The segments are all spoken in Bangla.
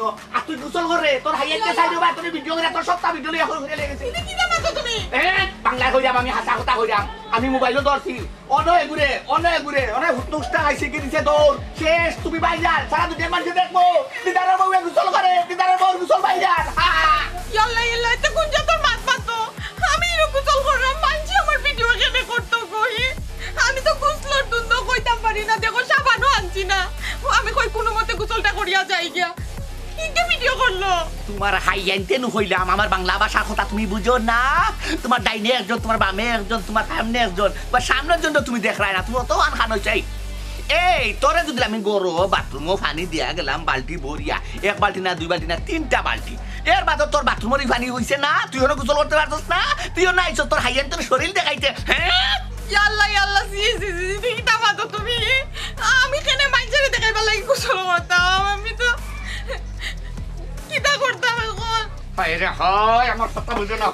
তো আর তুই গোসল করে তোর হাইয়াইতে চাইলো বা তোর ভিডিও করে তোর সপ্তাহ ভিডিও লিয়া করে লেগেছে কি জানো তুমি বাংলা কইরাম আমি হাসা কথা কইরাম আমি মোবাইলও ধরছি অনেক ঘুরে অনেক হুটুসটা আইছে কি দিছে দৌড় শেষ তুমি বাইজার সারা দুনিয়ার মানুষ দেখবো দিদারের বউ গোসল করে দিদারের বউ গোসল বাইজার ইয়াল্লা ইয়াল্লা তো কোন তোর মাত পাতো আমি গোসল করলাম মানছি আমার ভিডিও কেন করতে কই আমি তো গোসলর দুন্দ কইতাম পারি না দেখো সাবানও আনছি না আমি কই কোনো মতে গোসলটা করিয়া যাই গিয়া কি ভিডিও করলো তোমার হাইয়াইতে নু হইলাম আমার বাংলা ভাষার কথা তুমি বুঝো না তোমার ডাইনে একজন তোমার বামে একজন তোমার সামনে একজন বা সামনের জন্য তুমি দেখ না তুমি অত আনখান হইছাই এই তোরে যদি আমি গরো বাথরুমও পানি দিয়া গেলাম বালতি ভরিয়া এক বালতি না দুই বালতি না তিনটা বালতি এর বাদে তোর বাথরুমেরই পানি হইছে না তুইও গোসল করতে পারছস না তুইও না আইছ তোর হাইয়ান তোর শরীর দেখাইতে হ্যাঁ ইয়াল্লা ইয়াল্লা সি কিটা মাতো তুমি আমি কেনে মাইজরে দেখাইবা লাগি গোসল করতাম আমি তো কিটা করতাম এখন আরে হায় আমার কথা বুঝো না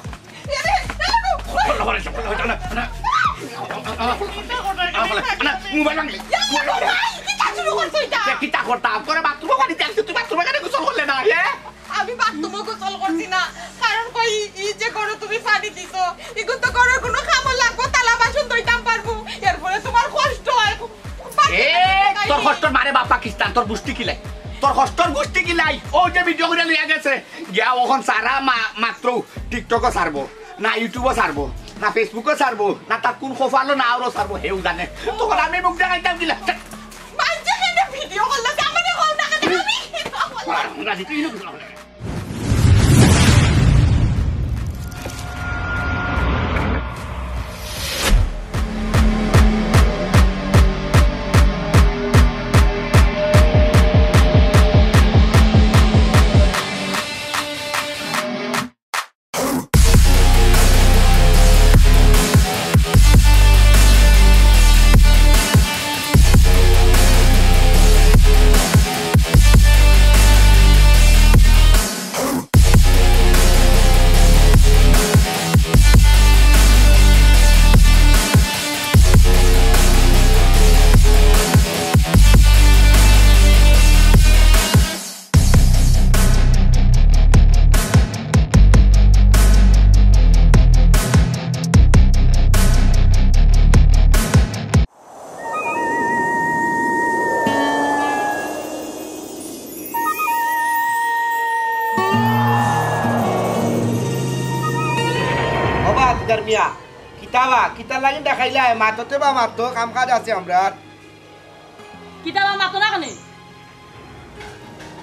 মোবাইল ভাঙলি কিটা করতাম তোরে বাথরুমে পানি দেখছি তুই বাথরুমে কেন গোসল করলে না আমি বাথরুমে গোসল করছি না কারণ কই ই যে করো তুমি পানি দিছো ইগুন তো করো কোনো খামল লাগবো তালা বাসন ধুইতাম পারবো এরপরে তোমার কষ্ট হয় তোর কষ্টর মারে বাপ পাকিস্তান তোর গুষ্টি কিলাই তোর কষ্টর গুষ্টি কিলাই ও যে ভিডিও করে লিয়া গেছে গিয়া ওখান সারা মাত্র টিকটকও ছাড়বো না ইউটিউবও ছাড়বো না ফেসবুকও ছাড়বো না তার কোন খোফালো না আরও ছাড়বো হেউ জানে তখন আমি মুখ দেখাইতাম কিলা ভিডিও করলে আমাদের কল টাকা দেবো মিয়া কিতাবা কিতা লাগি দেখাইলা মাততে বা মাত কাম কাজ আছে আমরা কিতাবা মাতো না কেন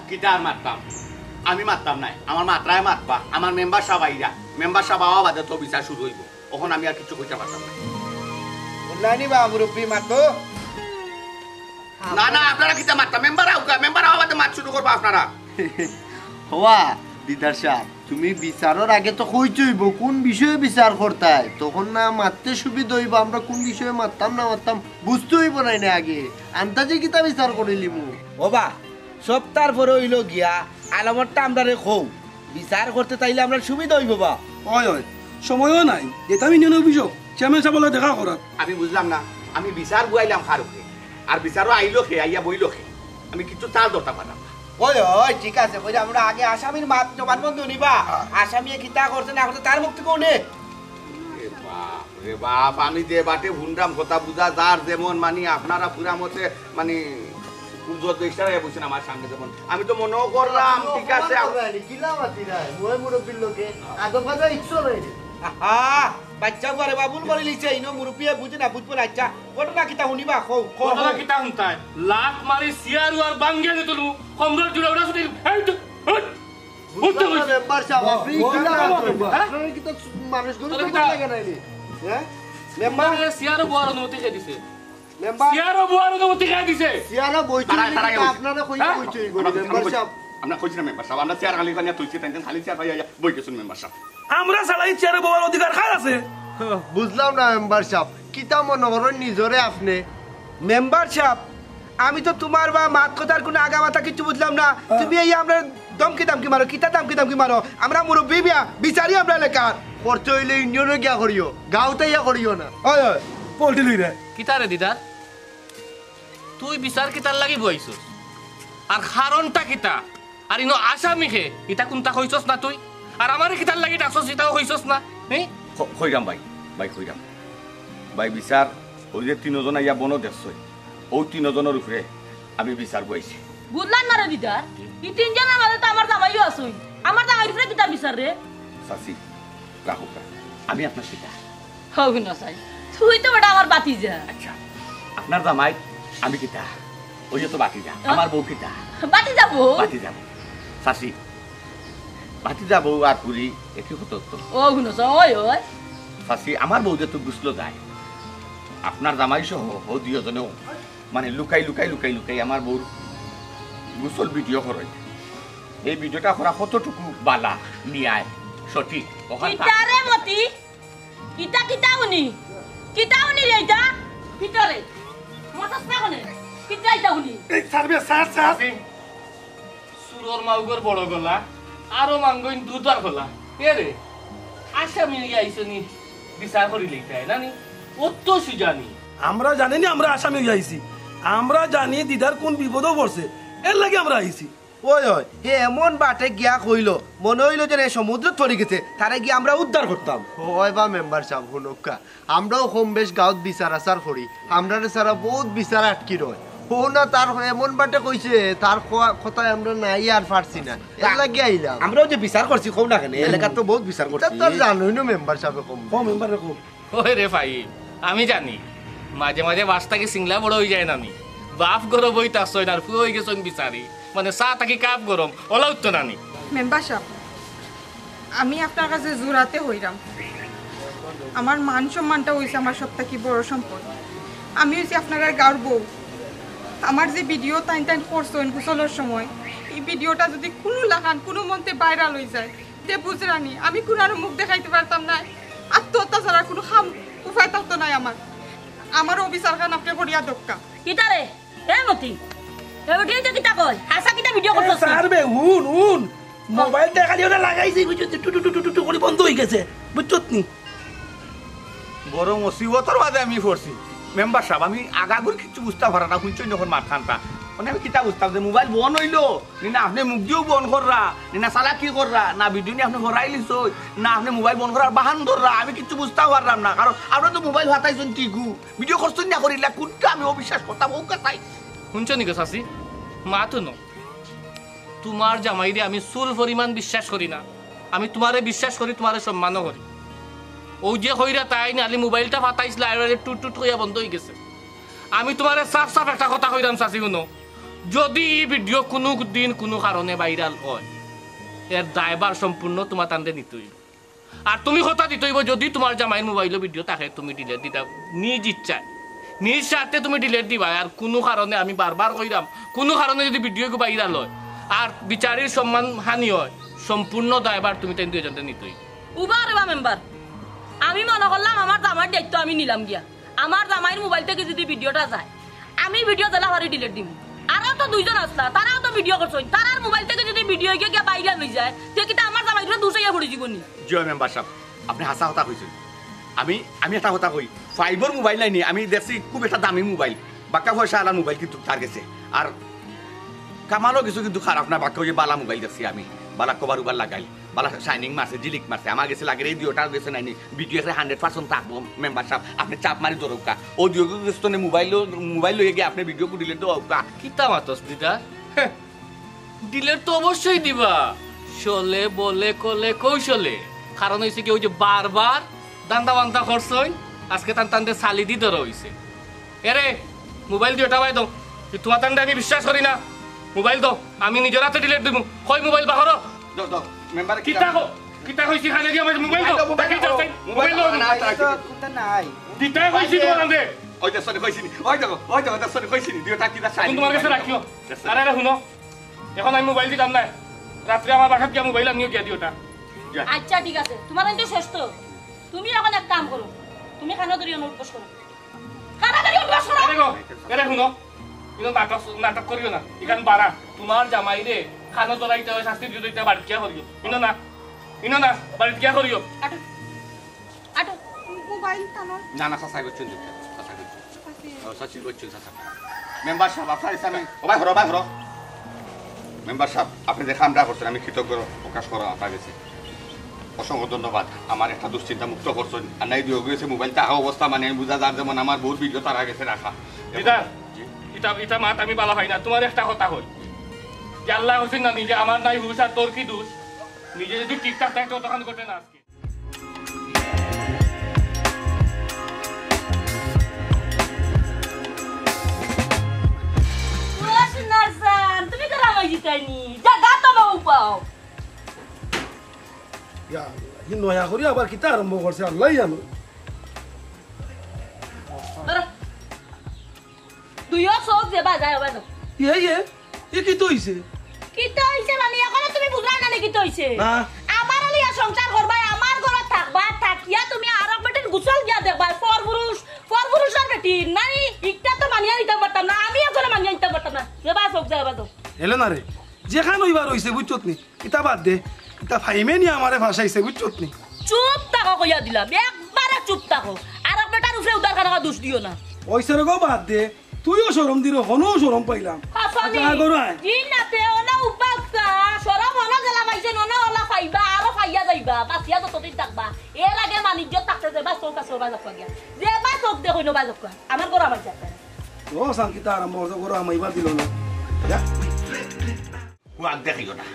কিতা আর মারতাম আমি মারতাম নাই আমার মাত্রায় মারবা আমার মেম্বার সব আইরা মেম্বার সব আওয়া বাদে তো বিচার শুরু হইব ওখানে আমি আর কিছু কইতে পারতাম না বললানি বা মুরব্বি মাতো না না আপনারা কিতা মারতাম মেম্বার আওয়া বাদে মার শুরু করবো আপনারা হওয়া দিদার সাহেব তুমি বিচারের আগে তো কইছইব কোন বিষয়ে বিচার করতাই তখন না মারতে সুবিধা হইব আমরা কোন বিষয়ে মারতাম না মারতাম বুঝতে হইব নাই না আগে আন্তাজে কিতা বিচার করিলিমু বাবা সব তারপরে হইল গিয়া আলামতটা আমরা রে খৌ বিচার করতে তাইলে আমরা সুবিধা হইব বা হয় হয় সময়ও নাই এটা আমি নিয়ে অভিযোগ চেয়ারম্যান সাহেবের দেখা করার আমি বুঝলাম না আমি বিচার বুয়াইলাম খারুকে আর বিচারও আইলো খে আইয়া বইলো খে আমি কিছু চাল ধরতে পারলাম ওই ওই ঠিক আছে কই আমরা আগে আসামির মাত জবানবন্দি নিবা আসামি কিতা করছে না করছে তার মুখ থেকে কোনে রে বাপ আমি যে বাটে ভুন্ডাম কথা বুঝা যার যেমন মানে আপনারা পুরা মতে মানে উজ্জ্বল ইশারায় বলছেন আমার সামনে যেমন আমি তো মনেও করলাম ঠিক আছে কিলা মাতি নাই মই মুরব্বির লোকে আদম কথা ইচ্ছো নাই হ্যাঁ বাচ্চা করে বাবুল করে লিছে ইনো মুরব্বিয়ে বুঝে না বুঝবো না আচ্ছা ঘটনা কিতা শুনিবা কও ঘটনা কিতা শুনতাই লাখ মারি সিয়ারু আর বাঙ্গিয়া দিতলু কমজোর জুড়ে ওটা শুনি এই তো বুঝতে কইছি মেম্বার সাহেব আপনি কিলা আপনারা কি তো মানুষ গুলো তো লাগে নাই হ্যাঁ মেম্বার সিয়ারু বড় অনুমতি কে দিছে মেম্বার সিয়ারু বড় অনুমতি কে দিছে সিয়ারা বইছি আপনারা কই কইছই মেম্বার সাহেব আমরা কইছি না মেম্বার সাহেব আমরা চেয়ার খালি কানিয়া তুইছি টেনশন খালি চেয়ার ভাইয়া বই গেছুন মেম্বার সাহেব আমরা সালাই চেয়ারে বলার অধিকার কার আছে বুঝলাম না মেম্বার সাহেব কিতা মনে করেন নিজরে আপনি মেম্বার সাহেব আমি তো তোমার বা মাত কথার কোনো আগা মাথা কিছু বুঝলাম না তুমি এই আমরা দমকি দামকি মারো কিতা দামকি মারো আমরা মুরব্বি বিয়া বিচারি আমরা এলাকার করতে হইলে ইউনিয়নে গিয়া করিও গাঁওতে ইয়া করিও না ওই ওই পোল্ট্রি লই রে কিতা রে দিদার তুই বিচার কিতার লাগি বইছস আর কারণটা কিতা আর ইনো আসামি খে ইটা কোনটা কইছস না তুই আর আমারে কিতার লাগি ডাকছস ইটাও কইছস না হ্যাঁ কইরাম ভাই ভাই কইরাম ভাই বিচার ওই যে তিনজন আইয়া বন দেখছই ওই তিনজনের উপরে আমি বিচার বইছি বুঝলাম না রে দিদার এই তিনজনের মাঝে তো আমার জামাইও আছই আমার জামাইর উপরে কিতা বিচার রে সাসি রাহুকা আমি আপনার পিতা হবি না সাই তুই তো বড় আমার বাতিজা আচ্ছা আপনার জামাই আমি কিতা ওই যে তো বাতি যা আমার বউ কিতা বাতি যাবো সাসি বাতি যাবো আর পুরি একই হতো তো ও গুনো ওই ওই সাসি আমার বউ যে তো বুঝলো যায় আপনার জামাই সহ ও দুজনেও মানে লুকাই লুকাই লুকাই লুকাই আমার বউর গুসল ভিডিও করাই এই ভিডিওটা করা কতটুকু বালা নিয়ায় সঠিক কিতা রে মতি কিতা কিতা উনি রে এটা ভিতরে মতস না কোনে কিতা এটা উনি এই সারবে স্যার সুরর মাউগর বড় গলা আরো মাঙ্গইন দুদার গলা এ রে আসামি আইছনি বিচার করি লইতাই নানি অত সুজানি আমরা জানি না আমরা আসামি যাইছি আমরা জানি দিদার কোন বিপদও পড়ছে এর লাগে আমরা আইছি ওই ওই হে এমন বাটে গিয়া কইলো মনে হইলো যে সমুদ্র তরি গেছে তারে গিয়ে আমরা উদ্ধার করতাম হয় বা মেম্বার সাহেব হুনকা আমরাও কম বেশ গাঁত বিচার আচার করি আমরা সারা বহুত বিচার আটকি রয় ও না তার এমন বাটে কইছে তার কথায় আমরা নাই আর পারছি না এর লাগে আইলাম আমরাও যে বিচার করছি কম না কেন এলাকার তো বহুত বিচার করছি তোর জানোই না মেম্বার সাহেব কম মেম্বার রাখো ওই রে ভাই আমি জানি মাঝে মাঝে বাসটাকে সিংলা বড় হয়ে যায় নানি বাপ গরম বইতে আসছই না ফুয়ে হয়ে গেছেন বিচারি মানে চা তাকে কাপ গরম ওলা উঠতো নানি মেম্বার সাহেব আমি আপনার কাছে জোরাতে হইলাম আমার মান সম্মানটা হইছে আমার সবথেকে বড় সম্পদ আমি হইছি আপনার গাঁর বউ আমার যে ভিডিও টাইম করছেন গোসলের সময় এই ভিডিওটা যদি কোনো লাগান কোনো মন্তে ভাইরাল হয়ে যায় যে বুঝরানি আমি কোনো আর মুখ দেখাইতে পারতাম না আত্মহত্যা ছাড়া কোনো উপায় থাকতো নাই আমার অবিচার খান আপনি করিয়া দক্কা কিতা রে এ মতি এবিডিও তো কিতা কই হাসা কিতা ভিডিও করছস সারবে হুন মোবাইল দেখা দিওটা লাগাইছি বুঝছো টু টু টু টু করে বন্ধ হয়ে গেছে বুঝছত নি বড় মুসিবতর বাদে আমি পড়ছি মেম্বার সাহেব আমি আগাগুর কিছু বুঝতে পারা না শুনছই যখন মার খানটা মানে আমি কিতা বুঝতাম যে মোবাইল বন হইলো না আপনি মুখ দিয়েও বন কররা না চালাকি কররা না ভিডিও নিয়ে আপনি হরাই লিছ না আপনি মোবাইল বন করার বাহান ধররা আমি কিছু বুঝতে পারলাম না কারণ আপনার তো মোবাইল হাতাইছেন ঠিকু ভিডিও করছেন না করিলা কোনটা আমি অবিশ্বাস করতাম ও কথাই শুনছ নি গো চাচি মা তো ন তোমার জামাইরে আমি চুল পরিমাণ বিশ্বাস করি না আমি তোমারে বিশ্বাস করি তোমারে সম্মানও করি ও যে হইরা তাই নালি মোবাইলটা ফাটাইছিল আর টুট টুট হইয়া বন্ধ হয়ে গেছে আমি তোমারে সাফ সাফ একটা কথা কইরাম চাচি শুনো যদি এই ভিডিও কোনো দিন কোনো কারণে ভাইরাল হয় এর দায়ভার সম্পূর্ণ তোমার তান্ডে নিতে হইব আর তুমি কথা দিতে হইব যদি তোমার জামাইয়ের মোবাইলের ভিডিও তাকে তুমি ডিলেট দিতা নিজ ইচ্ছায় নিজ স্বার্থে তুমি ডিলেট দিবা আর কোনো কারণে আমি বারবার কইরাম কোনো কারণে যদি ভিডিও ভাইরাল হয় আর বিচারের সম্মান হানি হয় সম্পূর্ণ দায়ভার তুমি তাই দুজনটা নিতে হইব উবার বা মেম্বার আমি মনে করলাম আমার জামাইয়ের দায়িত্ব আমি নিলাম গিয়া আমার জামাইয়ের মোবাইল থেকে যদি ভিডিওটা যায় আমি ভিডিও দিলে হরে ডিলিট দিম আরো তো দুইজন আসলা তারাও তো ভিডিও করছেন তারার মোবাইল থেকে যদি ভিডিও গিয়ে বাইরে হয়ে যায় তে কিটা আমার জামাইটা দুসাইয়া পড়ে জীবনী জয় মেম্বার সাহেব আপনি হাসা কথা কইছেন আমি একটা কথা কই ফাইবার মোবাইল নাই নি আমি দেখছি খুব একটা দামি মোবাইল বাক্কা পয়সা আলার মোবাইল কিন্তু তার গেছে আর কামালও কিছু কিন্তু খারাপ না বাক্কা ওই যে বালা মোবাইল দেখছি আমি বালা কভার উবার লাগাই বালা শাইনিং মারছে জিলিক মারছে আমার গেছে লাগে রেডিওটা গেছে নাইনি ভিডিও 100% থাকবো মেম্বার সাহেব আপনি চাপ মারি ধরুকা অডিও গেছে মোবাইল লইয়ে গিয়ে আপনি ভিডিও করে দিলে তো কিতা মাতস দিদা ডিলেট তো অবশ্যই দিবা চলে বলে কলে কৌশলে কারণ হয়েছে কি ওই যে বারবার দান্দা বান্দা করছই আজকে তান তান্ডে সালি দি ধরা হয়েছে এরে মোবাইল দিয়ে ওটা বাই দাও তোমার তান্ডে আমি বিশ্বাস করি না মোবাইল দাও আমি নিজের হাতে ডিলেট দিব কই মোবাইল বাহর মেম্বার কিতা কইছি খালি কি আমার মোবাইল দাও মোবাইল দাও নাই দিতা কইছি তোমার তান্ডে ওই যে সরি কইছিনি ওই তো সরি কইছিনি দিওটা কিটা শাইনিং তোমার কাছে রাখিও আরে আরে শুনো এখন আমি মোবাইল দিতাম না রাত্রে আমার বাসাত গিয়ে মোবাইল আনিও গিয়া দিওটা আচ্ছা ঠিক আছে তোমার কিন্তু শেষ তো তুমি এখন এক কাম করো তুমি খানা ধরি অনুরোধ করো খানা ধরি অনুরোধ করো এরে শুনো কিন্তু নাটক করিও না এখান বাড়া তোমার জামাই রে খানা ধরাইতে হয় শাস্তি দিতে বাড়িতে কিয়া করিও ইনো না বাড়িতে কিয়া করিও আটো আটো মোবাইল টানো না না সাসাই করছেন সাসি করছেন সাসা মেম্বার সাহেব আপনার ইসলামে ওবাই হরো মেম্বার সাহেব আপনি যে কামটা করছেন আমি কৃতজ্ঞ প্রকাশ করা আপনার কাছে অসংখ্য ধন্যবাদ। আমার একটা দুশ্চিন্তা মুক্ত করছেন আর নাই দিয়ে গেছে মোবাইল টাকা অবস্থা মানে আমি বুঝা যার যেমন আমার বহুত ভিডিও তারা গেছে রাখা। এটা মাত আমি বালা পাই না। তোমার একটা কথা হই যে আল্লাহ হোসেন না নিজে আমার নাই হুশ আর তোর কি দোষ? নিজে যদি ঠিকঠাক থাকে তখন ঘটে না আজকে। তুমি তো রামাই জিতাইনি যা গা তো উপাও ইয়া ই নয়া করি আবার কিতা আরম্ভ করছে আল্লাহ জানো। তুইও চোখ যাবা যায় বাজো এ কি তো হইছে? কি তো হইছে মানে এখনো তুমি বুঝলা না কি তো হইছে? না আমার লিয়া সংসার করবা আমার ঘরে থাকবা থাকিয়া তুমি আরব বেটিন গুছল গিয়া দেখবা পরপুরুষের বেটি নাই ইটা তো মানিয়া নিতে পারতাম না আমি এখন মানিয়া নিতে পারতাম না যাবা চোখ যাবা তো এলে না রে যেখান হইবার হইছে বুঝছত নি কিতা বাদ দে কিতা ফাইমে নি আমারে ভাষাইছে বুঝছত নি। চুপ থাকো কইয়া দিলাম একবারে চুপ থাকো আরব বেটার উপরে উদার কানা দোষ দিও না। ওইসে গো বাদ দে তুইও শরম দিল হনও শরম পাইলাম। হাসানি জি নাতে ওনা উপাক্কা শরম হনা গেলা মাইছে ননা ওলা ফাইবা আরো ফাইয়া যাইবা বাসিয়া তো তদিন থাকবা এর আগে মানিজ্য থাকতে যাবা চৌকা সরবা যাবা গিয়া যে বা চোখ দেখো নবা যাবা আমার গোরা মাইছে ও সাংকিতা আরম্ভ করতে গোরা মাইবা দিল না কুয়াক দেখাইও না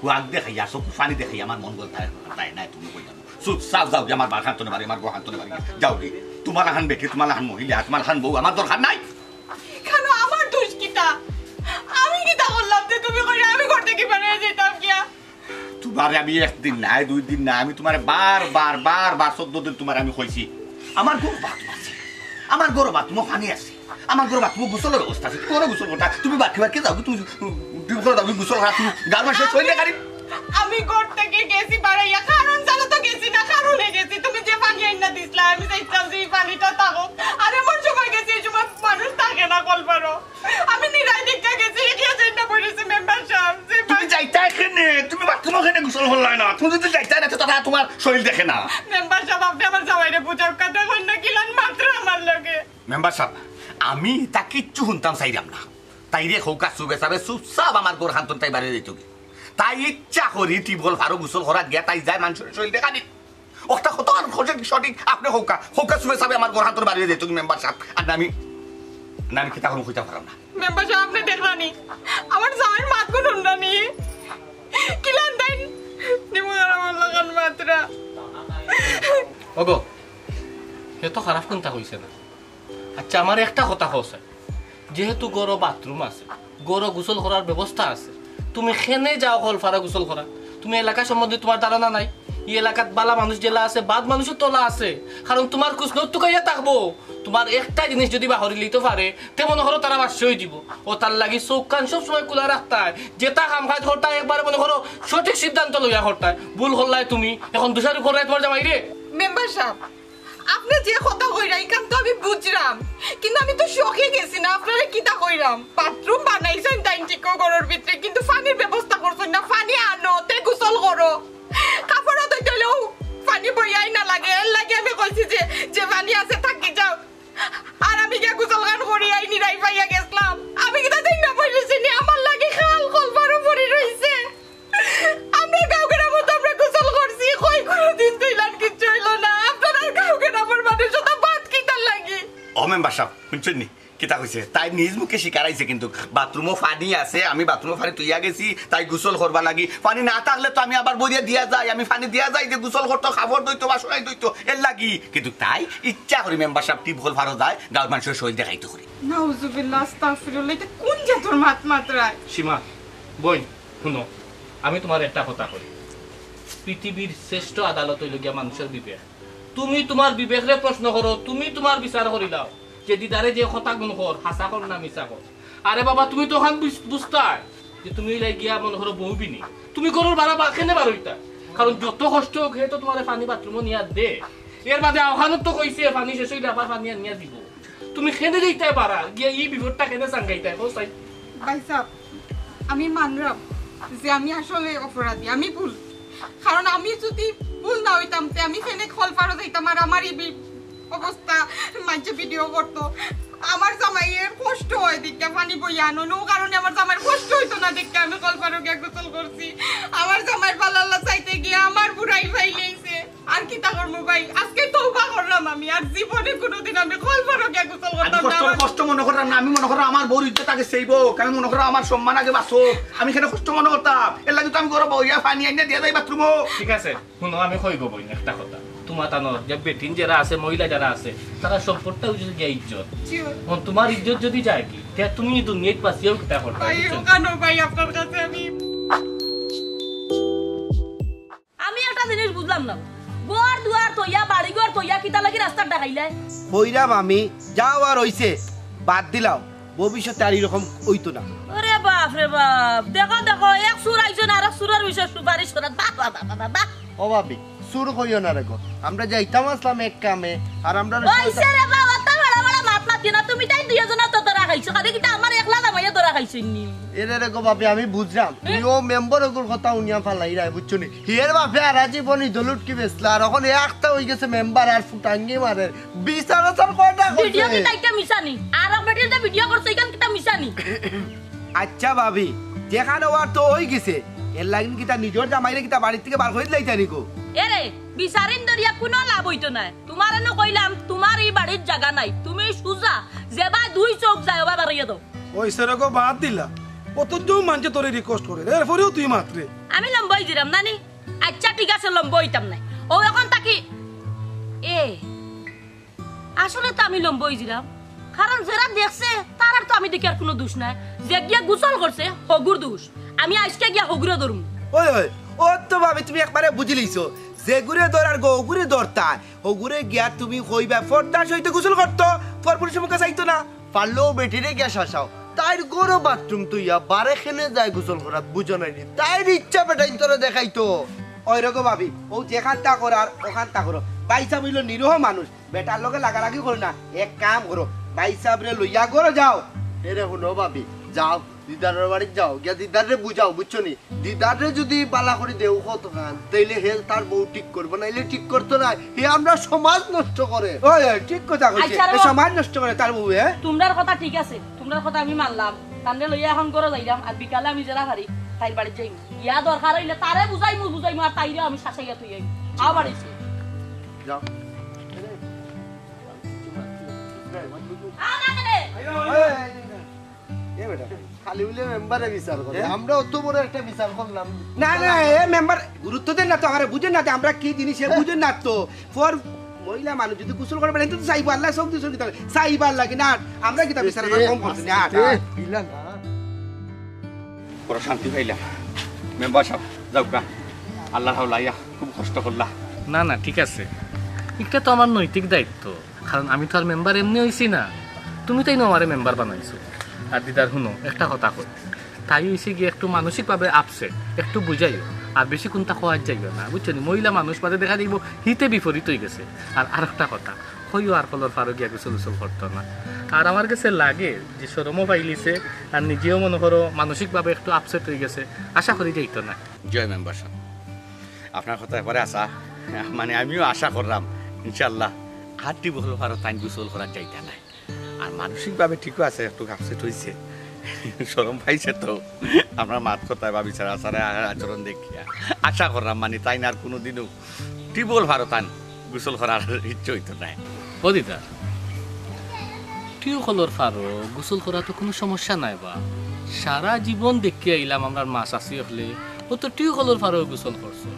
কুয়াক দেখাইয়া সব ফানি দেখাই আমার মন বলতে তাই নাই তুমি কই যাবো সুপ সাপ যাও আমার বাখান্তনে বাড়ি আমার গোহান্তনে বাড়ি যাও গে তোমার হান বেটি তোমার হান মহিলা তোমার হান বউ আমার দরকার নাই। কেন আমার দোষ কিটা? আমি কিটা করলাম যে তুমি কইরা আমি ঘর থেকে বেরিয়ে যেতাম কিয়া? তোমারে আমি একদিন নাই 2 দিন না আমি তোমারে বার 14 দিন তোমারে আমি কইছি আমার গরবাত আছে আমার গরবাত মো পানি আছে আমার গরবাত মো গোসলের অবস্থা আছে তোর গোসল করতা তুমি বাকি যাও তুমি ডিউকর দাও গোসল করা তুমি গারমা শেষ হইলে গাড়ি আমি ঘর থেকে গেছি বাড়াইয়া কারণ জানো তো গেছি না কারণে গেছি তুমি যে পানি আইনা দিছলা আমি চাইতাম যে পানিটা থাকো আর এমন সময় গেছি এই সময় মানুষ থাকে না কলপারো আমি নিরাই দিকে গেছি এগিয়ে যাইতে পড়েছি মেম্বার সাহেব তুমি যাইতা এখানে তুমি বাথরুম ওখানে গোসল করলাই না তুমি যদি যাইতা না তো তারা তোমার শরীর দেখে না। মেম্বার সাহেব আপনি আমার জামাইরে বুঝাও কথা কই না কিলান মাত্র আমার লগে মেম্বার সাহেব আমি তা কিচ্ছু শুনতাম চাইলাম না তাই রে খৌকা সুবে সাবে চুপচাপ আমার গোর হান্তন তাই বাড়ি দিত তাই ইচ্ছা করি টিবল ভারো গোসল করাত গিয়া তাই যায় মানুষের শরীর দেখা নি ওটা কত আর সঠিক আপনি খৌকা সুবে সাবে আমার গোর হান্তন বাড়ি দিত মেম্বার সাহেব আর আমি কিতা কোনো কইতে পারলাম না। মেম্বার সাহেব আপনি দেখলানি আমার জামাইয়ের মাত কোন উন্ডানি কিলান দেন নিমুদার আমার লাগান মাত্রা ওগো এ তো খারাপ চিন্তা হইছে না। আচ্ছা আমার একটা কথা হচ্ছে যেহেতু গরো বাথরুম আছে গরো গোসল করার ব্যবস্থা আছে তুমি খেনে যাও হল ফারা গোসল করা তুমি এলাকা সম্বন্ধে তোমার ধারণা নাই এই এলাকাত বালা মানুষ জেলা আছে বাদ মানুষের তোলা আছে কারণ তোমার কুছ নতুকাইয়া থাকবো তোমার একটা জিনিস যদি বা হরি লিতে পারে তেমন হলো তারা বাসই দিব ও তার লাগি চোখ কান সব সময় খোলা রাখতে হয় যেটা কাম কাজ করতে একবার মনে করো সঠিক সিদ্ধান্ত লইয়া করতে ভুল করলাই তুমি এখন দুসারি করলাই তোমার জামাই রে। মেম্বার সাহেব আপনি যে কথা কইরা ইকান তো আমি বুঝলাম কিন্তু আমি তো শখে গেছি না আপনারা কিতা কইরাম বাথরুম বানাইছেন টাইম ঠিক ঘরের ভিতরে কিন্তু পানির ব্যবস্থা করছেন না পানি আনো তে গোসল করো কাপড় ধুইলেও পানি বইয়াই না লাগে এর লাগে আমি কইছি যে পানি আছে থাকি যাও আর আমি গিয়া গোসল গান করি আই নিরাই পাইয়া গেছলাম আমি কিতা দিন না বলেছি নি আমার লাগে খাল কলপারও পড়ে রইছে আমরা কাউকে মতো আমরা গোসল করছি কই কোনো দিন তুইলান কিচ্ছু হইলো না আপনারা কাউকে আমার মানুষ তো বাদ কিতা লাগি ও মেম্বার সাহেব শুনছেন নি কিতা কইছে তাই নিজ মুখে শিকারাইছে কিন্তু বাথরুমও পানি আছে আমি বাথরুমও পানি তুইয়া গেছি তাই গোসল করবা লাগি পানি না থাকলে তো আমি আবার বইয়া দিয়া যাই আমি পানি দিয়া যাই যে গোসল করতো খাবার দইতো বাসনাই দইতো এর লাগি কিন্তু তাই ইচ্ছা করি মেম্বার সাহেব টিপল ভালো যায় গাঁর মানুষের শরীর দেখাইতে করি নাউজুবিল্লাহ আস্তাগফিরুল্লাহ এটা কোন জাতর মাত্রায় সীমা বই শুনো আমি তোমার একটা কথা কই পৃথিবীর শ্রেষ্ঠ আদালত হইল গিয়া মানুষের বিবেক তুমি তোমার বিবেকরে প্রশ্ন করো তুমি তোমার বিচার করি দাও যে দিদারে যে কথা গুণ কর হাসা কর না মিছা কর আরে বাবা তুমি তো ওখান বুঝতাই যে তুমি গিয়া মনে করো বউবিনি তুমি গরুর বাড়া কেনে বার হইতা কারণ যত কষ্ট হোক হে তো তোমার পানি বাথরুমও নিয়া দে এর বাদে ওখানত তো কইছে পানি শেষ হইলে আবার পানি নিয়া দিব তুমি খেনে দিতে পারা গিয়া এই বিপদটা কেনে সাঙ্গাইতা কোসাই ভাই সাহেব আমি মানলাম যে আমি আসলে অপরাধী আমি ভুল কারণ আমি যদি ভুল না হইতাম তে আমি ফেনে খল পারো যাইতাম আর আমার এই অবস্থা মাঝে ভিডিও করতো আমার জামাইয়ের কষ্ট হয় দেখে পানি বইয়া আনো কারণে আমার জামাইয়ের কষ্ট হইতো না দেখে আমি খল পারো করার না আমি মনে করো আমার বউর ইজ্জত আগে সেইব আমি মনে করো আমার সম্মান আগে বাঁচো আমি এখানে কষ্ট মনে করতাম এর লাগে তো আমি করবো ইয়া পানি আইনে দিয়ে যাই বাথরুমও ঠিক আছে শুনো আমি কইব বই একটা কথা তোমার তানো যে বেটিন যারা আছে মহিলা যারা আছে তারা সম্পর্কটা যদি গিয়ে ইজ্জত তোমার ইজ্জত যদি যায় কি তুমি দুনিয়ায় পাশিয়েও কিতা করতে ভাই আপনার কাছে আমি একটা জিনিস বুঝলাম না গোর দুয়ার তৈয়া বাড়ি ঘর তৈয়া কিতা লাগি রাস্তা ডাকাইলে কইরাম আমি যাও আর হইছে বাদ দিলাও ভবিষ্যতে আর এরকম হইতো না আরে বাপ রে বাপ দেখো দেখো এক সুর আইজন আর সুরের বিষয় সুপারিশ করা বাহ বাহ বাহ বাহ বাহ ও ভাবি সুর কইও না রেগো আমরা যাইতাম আসলাম এক কামে আর আমরা ওইছে রে বাবা তা বড় বড় মাত মাতি না তুমি তাই দুইজন তো তোরা খাইছো খালি কিটা আমার একলা দামাইয়া তোরা খাইছনি এরে রেগো ভাবি আমি বুঝলাম তুইও মেম্বার ওগুর কথা উনিয়া ফালাই রাই বুঝছো নি হিয়ার বাপে আর জীবনী দলুট কি বেসলা আর এখন একটা হই গেছে মেম্বার আর ফুটাঙ্গি মারে বিচারতার কয়টা ভিডিও কি তাইটা মিছানি আর বেটিতে ভিডিও করছে ইকান কিটা মিছানি আচ্ছা ভাবি যেখানে ওর তো হই গেছে এর লাগিন কিটা নিজর জামাইরে কিটা বাড়ি থেকে বার করে লাইতা নিকো এরে বিচারিন দরিয়া কোনো লাভ হইতো না তোমার এনে কইলাম তোমার এই বাড়ির জায়গা নাই তুমি সুজা যেবা দুই চোখ যায় ওবা বাড়িয়ে দাও ওই সেরকম বাদ দিলা কতজন মানুষ তোরে রিকোয়েস্ট করে এরপরেও তুই মাত্রে আমি লম্বই দিলাম নানি আচ্ছা ঠিক আছে লম্বই হইতাম নাই ও এখন তাকি এ আসলে তো আমি লম্বই দিলাম কারণ যারা দেখছে তার আর তো আমি দেখি আর কোনো দোষ নাই যে গিয়া গোসল করছে হগুর দোষ আমি আজকে গিয়া হগুরে ধরুম ওই ওই ও তো ভাবি তুমি একবারে বুঝি লইছো যে গুরে দর আর গগুরে দরতা ওগুরে গিয়া তুমি কইবা ফরদার সহিত গোসল করতো ফরপুরি সময় চাইতো না পারলেও বেটিরে গ্যাস আসাও তাইর গরো বাথরুম তুইয়া বারে খেনে যায় গোসল করাত বুঝো নাইনি তাইর ইচ্ছা বেটাইন তোরে দেখাইতো ওই রকম ভাবি ও যেখান তা করার ওখান তা করো বাইসা বইল নিরহ মানুষ বেটার লগে লাগালাগি করো না এক কাম করো বাইসা বলে লইয়া করো যাও এরে শুনো ভাবি যাও দিদারের বাড়ি যাও গিয়া দিদারে বুঝাও বুঝছো নি দিদারে যদি বালা করে দেও কত খান তাইলে হে তার বউ ঠিক করবো নাইলে ঠিক করতো না হে আমরা সমাজ নষ্ট করে ওই ঠিক কথা কইছে এই সমাজ নষ্ট করে তার বউ হ্যাঁ তোমরার কথা ঠিক আছে তোমরার কথা আমি মানলাম তান্ডে লইয়া এখন করে যাইলাম আর বিকালে আমি যারা পারি তাই বাড়ি যাইম ইয়া দরকার হইলে তারে বুঝাইমু আর তাইরে আমি শাসাইয়া তুই আইম আও বাড়িছে যাও আ না কেনে এ বেটা খালি বলে মেম্বারে বিচার করে আমরা অত বড় একটা বিচার করলাম না না এ মেম্বার গুরুত্ব দেন না তো আমারে বুঝেন না আমরা কি জিনিস এ বুঝেন না তো ফর মহিলা মানুষ যদি গোসল করে বেড়াই তো চাইব আল্লাহ সব দিছন কিতা চাইব আল্লাহ কি না আমরা কিতা বিচার করে কম করছি না দিলা না বড় শান্তি পাইলাম মেম্বার সাহেব যাও কা আল্লাহ হাওলাইয়া খুব কষ্ট করলা না না ঠিক আছে এটা তো আমার নৈতিক দায়িত্ব কারণ আমি তো আর মেম্বার এমনি হইছি না তুমি তাই না আমারে মেম্বার বানাইছো আর দিদার শুনো একটা কথা কই তাই হইছে গিয়ে একটু মানসিকভাবে আপসেট একটু বুঝাইও আর বেশি কোনটা খোয়ার যাইও না বুঝছো নি মহিলা মানুষ বাদে দেখা দিব হিতে বিপরীত হয়ে গেছে আর একটা কথা হইও আর কলর ফারো গিয়া গোসল গোসল করতো না আর আমার কাছে লাগে যে শরমও পাইলিছে আর নিজেও মনে করো মানসিকভাবে একটু আপসেট হয়ে গেছে আশা করি যাইতো না জয় মেম্বার সাহেব আপনার কথা এবারে আশা মানে আমিও আশা করলাম ইনশাল্লাহ হাতটি বহল ভারত তাই গোসল করার চাইতে নাই আর মানসিকভাবে ঠিকও আছে একটু আপসেট হয়েছে শরম পাইছে তো আমরা মাত কথায় বা বিচার আচারে আচরণ দেখিয়া আশা করলাম মানে তাই না আর কোনোদিনও টিবল ভারত আন গোসল করার ইচ্ছে হইতো নাই ও দিদা টিউকলর ফারো গোসল করা তো কোনো সমস্যা নাই বা সারা জীবন দেখিয়ে আইলাম আমরা মাছ আসি হলে ও তো টিউকলর ফারো গোসল করছো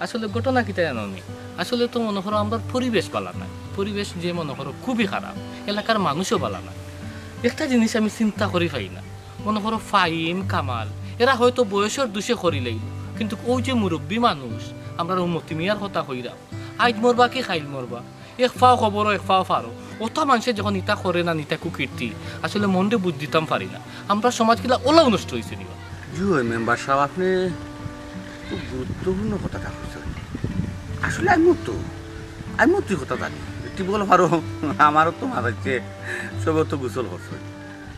আসলে ঘটনা কিতা জানি আসলে তো মনে করো আমরা পরিবেশ পালা নাই পরিবেশ যে মনে করো খুবই খারাপ এলাকার মানুষও পালা নাই একটা জিনিস আমি চিন্তা করি পাই না মনে করো ফাইম কামাল এরা হয়তো বয়সের দোষে করিলেই কিন্তু ওই যে মুরব্বী মানুষ আমরা উন্নতি মিয়ার কথা হইরাম আইজ মরবা কি খাইল মরবা এক ফাও খবর এক ফাও ফারো অত মানুষে যখন ইটা করে না নিতা কুকীর্তি আসলে মনটা বুঝ দিতাম পারি না আমরা সমাজগুলা ওলাও নষ্ট হয়েছে নিবা জয় মেম্বার সাহেব আপনি খুব গুরুত্বপূর্ণ কথাটা বলছেন আসলে আমি তুই কথা জানি টিবল পারো আমারও তো মারাচ্ছে সব তো গোসল করছে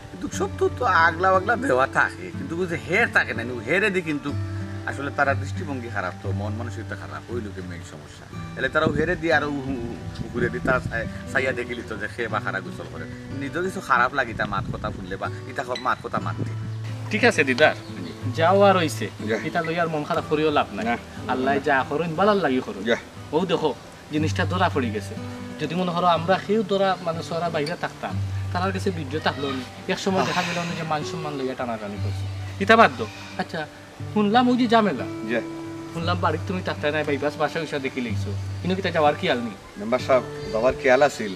কিন্তু সব তো আগলা আগলা দেওয়া থাকে কিন্তু বুঝে হের থাকে না হেরে দি কিন্তু আসলে তারা দৃষ্টিভঙ্গি খারাপ তো মন মানসিকতা খারাপ ওই লোকের মেইন সমস্যা এলে তারা হেরে দিয়ে আরো ঘুরে দি তারা চাইয়া দেখিলি তো যে সে বা খারাপ গোসল করে নিজের কিছু খারাপ লাগি তা মাত কথা শুনলে বা ইটা মাত কথা মারতে ঠিক আছে দিদার যাও আর হইছে এটা লই আর মন খারাপ করিও লাভ নাই আল্লাহ যা করেন ভালো লাগি করুন ও দেখো জিনিসটা ধরা পড়ে গেছে যদি মনে করো আমরা সেও ধরা মানে সরা বাইরে থাকতাম তার কাছে ভিডিও থাকলো এক সময় দেখা গেল যে মান সম্মান লইয়া টানাটানি করছে ইটা বাদ দো আচ্ছা শুনলাম ওই যে ঝামেলা শুনলাম বাড়ির তুমি তাকতে নাই বাইপাস বাসা উসা দেখি লিখছো কিন্তু কিতা যাওয়ার কি হাল নেই মেম্বার সাহেব যাওয়ার খেয়াল আছিল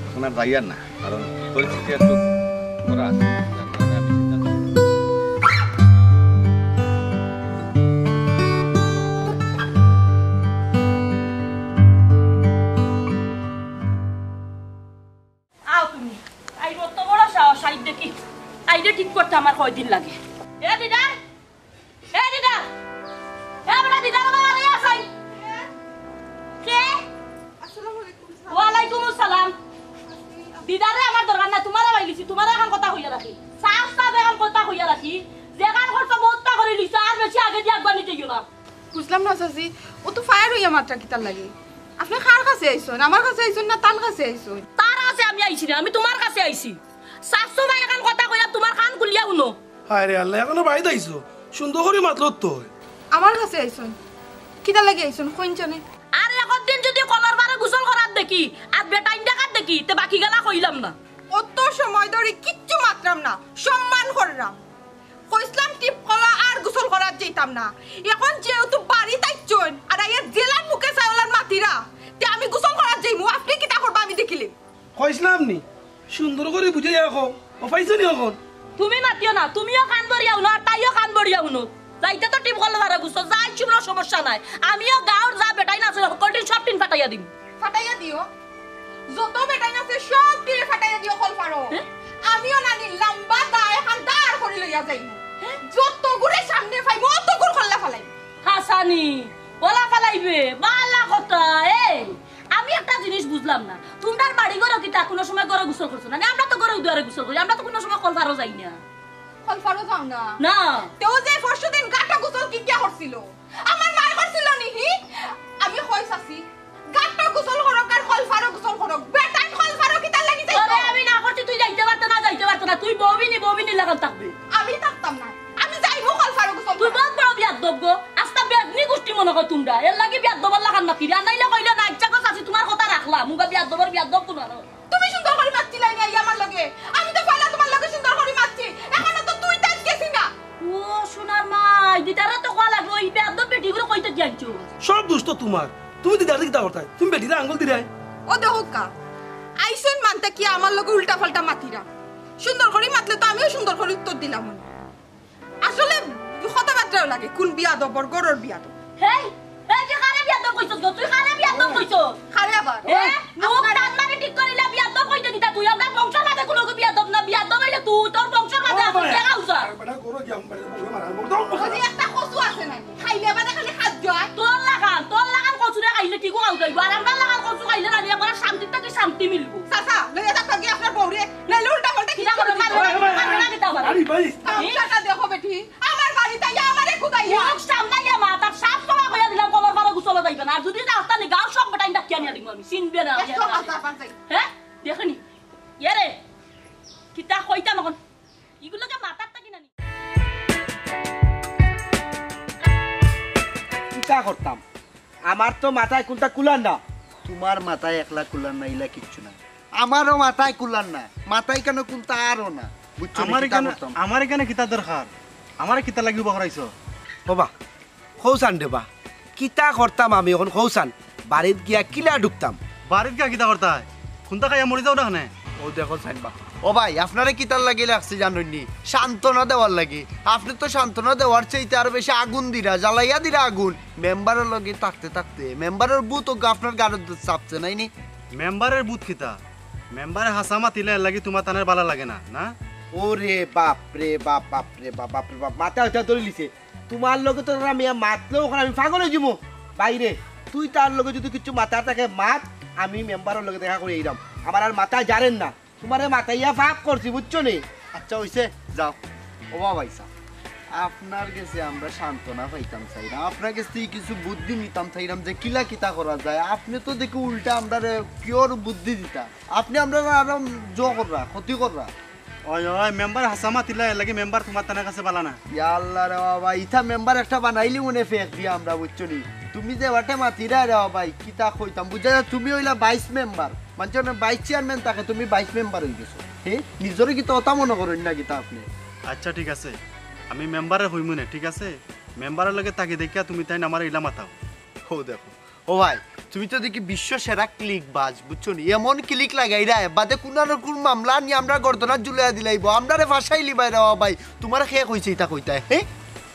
এখন আর যাইয়ার না কারণ পরিস্থিতি একটু করা আছে ঠিক করতে আমার কয়দিন লাগে এ দিদা বড় দিদা আমার আরে আসাই কে আসসালামু আলাইকুম ওয়া আলাইকুম আসসালাম দিদারে আমার দরকার না তোমারে বাইলিছি তোমারে এখন কথা কইয়া রাখি সাফ সাফ এখন কথা কইয়া রাখি যেখান খরচ বহুতটা করে লিছ আর বেশি আগে দিয়ে একবার নিতে গিও না বুঝলাম না চাচি ও তো ফায়ার হইয়া মাত্রা কিতার লাগে আপনি কার কাছে আইছেন আমার কাছে আইছেন না তার কাছে আইছেন তার কাছে আমি আইছি না আমি তোমার কাছে আইছি শাশু ভাই এখন কথা কইয়া তোমার কান খুলিয়া উনো হায় রে আল্লাহ এখনো বাইরে আইছো সুন্দর করে মাতলো তো আমার কাছে আইছেন কিতার লাগে আইছেন কইনছনে আর এখন দিন যদি কলার বারে গোসল করার দেখি আর বেটাইন দেখার দেখি তে বাকি গেলা কইলাম না অত সময় ধরে কিচ্ছু মাত্রাম না সম্মান করলাম কইসলাম টিপ কলা আর গোসল করার যেতাম না এখন যেহেতু বাড়ি তাইছন আর আইয়া জেলার মুখে চাইলার মাতিরা তে আমি গোসল করার যাইমু আপনি কিতা করবা আমি দেখিলে কইছিলাম নি সুন্দর করে বুঝে রাখো ও পাইছো নি এখন তুমি মাতিও না তুমিও কান বড়িয়াও না আর তাইও কান বড়িয়াও না যাইতে তো টিপ কলা বারে গোসল যাই কোনো সমস্যা নাই আমিও গাঁর যা বেটাই না আছে কলটিন সব টিন ফাটাইয়া দিম ফাটাইয়া দিও যত বেটাই আছে সব টিরে ফাটাইয়া দিও কল পারো আমিও নানি লম্বা দা এখন দাঁড় করে লইয়া যাইমু যত গুড়ে সামনে ফাইমু অত গুড় খল্লা ফালাই হাসানি ওলা ফালাইবে বালা কথা এই আমি একটা জিনিস বুঝলাম না তোমার বাড়ি ঘর কি তা কোনো সময় ঘরে গোসল করছো না আমরা তো ঘরে দুয়ারে গোসল করি আমরা তো কোনো সময় কল পারো যাই না কল পারো যাও না না তেও যে পরশু দিন গাটা গোসল কি কি করছিল আমার মা করছিল নিহি আমি কইছাছি গাটা গোসল করক আর কল পারো গোসল করক বেটাই কল পারো কি তার লাগি যাইতো আরে আমি না করছি তুই যাইতে পারতো না তুই ববিনি লাগাম থাকবে আমি থাকতাম না আমি যাইবো কল পারো গোসল তুই বহুত বড় বিয়াদ দবগো আস্তা বিয়াদ নি গোষ্ঠী মনে কর তোমরা এর লাগি বিয়াদ দবল লাগান না কিরা নাইলে কইলে না ইচ্ছা করছ আছে তোমার কথা রাখলা মুগা বিয়াদ দব তোমার তুমি সুন্দর করে মারছিলাই না আমার লগে আমি তো পয়লা তোমার লগে সুন্দর করে মারছি এখন তো তুই তাই গেছিস না ও সোনার মা দিদারা তো কল লাগবে ওই বিয়াদ দব বেটি করে কইতে যাইছো সব দোষ তো তোমার তুমি দিদার দিকে দাও তাই তুমি বেটিরা আঙ্গুল দিরাই ও দেখো কা আইসন মানতে কি আমার লগে উল্টা পাল্টা মাতিরা সুন্দর করে মাতলে তো আমিও সুন্দর করে উত্তর দিলাম আসলে কথাবার্তাও লাগে কোন বিয়া দবর গরর বিয়া দব হেই এই যে খারাপ বিয়াদ দব কইছস তুই খারাপ বিয়াদ দব কইছস খারে আবার মুখ ডান মানে ঠিক করিলা বিয়াদ দব কইতে দিতা তুই আমরা বংশের মাঝে কোনো বিয়াদ দব না বিয়াদ দব হইলে তুই তোর বংশের মাঝে আছে দেখা উসা বড় করো জাম বড় মারা দাও ওই একটা কসু আছে না খাইলে বাদে খালি খাদ যায় তোর লাগান কচুরে খাইলে ঠিক আউ যাইব আর আমরা লাগান কচু খাইলে না নিয়া বড় শান্তি থেকে শান্তি মিলবো চাচা লইয়া যাক কি আপনার বউরে না উল্টা পাল্টা কি করে মারবে না কিতা বাড়ি আরে ভাই টাকা দেখো বেটি আমার বাড়িতে আমারে খুদাইয়া মুখ সামলাইয়া মা তার সাপ সমা কইয়া দিলাম কলার পারে গোসল যাইবে না আর যদি রাস্তা নি গাও সব বটাইন ডাকিয়া নিয়া দিম আমি চিনবে না হ্যাঁ দেখনি ইয়ারে কিতা কইতাম এখন ইগুলোকে মাথার টাকি না কিতা করতাম আমার তো মাথায় কোনটা কুলার না তোমার মাথায় একলা কুলার না ইলা কিচ্ছু না আমারও মাথায় কুলার না মাথায় কেন কোনটা আরও না বুঝছো আমার এখানে কিতা দরকার আমার কিতা লাগিব করাইছো বাবা খৌসান দেবা কিতা করতাম আমি এখন খৌসান বাড়িত গিয়া কিলা ঢুকতাম বাড়িত গা কিতা করতা কোনটা খাইয়া মরি যাও না ও দেখো সাইনবা ও ভাই আপনারা কিতার লাগি লাগছে জানেননি সান্ত্বনা দেওয়ার লাগি আপনি তো সান্ত্বনা দেওয়ার চাইতে আরো বেশি আগুন দিরা জ্বালাইয়া দিরা আগুন মেম্বারের লগে থাকতে থাকতে মেম্বারের বুথ আপনার গাড়ির চাপছে নাইনি মেম্বারের বুথ কিতা মেম্বারে হাসামা তিলে লাগি তোমার তানের ভালো লাগে না না ওরে বাপ রে বাপ বাপ রে বাপ বাপ রে বাপ মাথা উঠা ধরে লিছে তোমার লগে তো আমি মাতলেও ওখানে আমি পাগল হয়ে যাবো বাইরে তুই তার লগে যদি কিছু মাথা থাকে মাত আমি মেম্বারের লগে দেখা করে এইরাম আমার আর মাথা জানেন না তোমারে মাথাইয়া ভাগ করছি বুঝছো নি আচ্ছা হইছে যাও ও ভাইসা আপনার কাছে আমরা সান্ত্বনা পাইতাম চাইরাম আপনার কাছে কিছু বুদ্ধি নিতাম চাইরাম যে কিলা কিতা করা যায় আপনি তো দেখি উল্টা আমরা পিওর বুদ্ধি দিতা আপনি আমরা আরো জো কররা ক্ষতি কররা ওই ওই মেম্বার হাসামা তিলা লাগি মেম্বার তোমার তানের কাছে বালা না ইয়া আল্লাহ রে বাবা ইথা মেম্বার একটা বানাইলি মনে ফেক দিয়া আমরা বুঝছো নি তুমি যে বাটে মাতিরা রে ভাই কিতা কইতাম বুঝা তুমি হইলা 22 মেম্বার মানে 22 চেয়ারম্যান থাকে তুমি 22 মেম্বার হই গেছো হ্যাঁ নিজরে কি তো মনে করেন না কিতা আপনি আচ্ছা ঠিক আছে আমি মেম্বারে হইমু না ঠিক আছে মেম্বারের লগে তাকে দেখিয়া তুমি তাই আমার ইলা মাথাও ও দেখো ও ভাই তুমি তো দেখি বিশ্ব সেরা ক্লিক বাজ বুঝছো নি এমন ক্লিক লাগাই রা বাদে কোনার কোন মামলা নি আমরা গর্দনা জুলাইয়া দিলাইব আমরারে ফাঁসাইলি ভাই রা ভাই তোমার খেয়ে কইছে এটা কইতা হ্যাঁ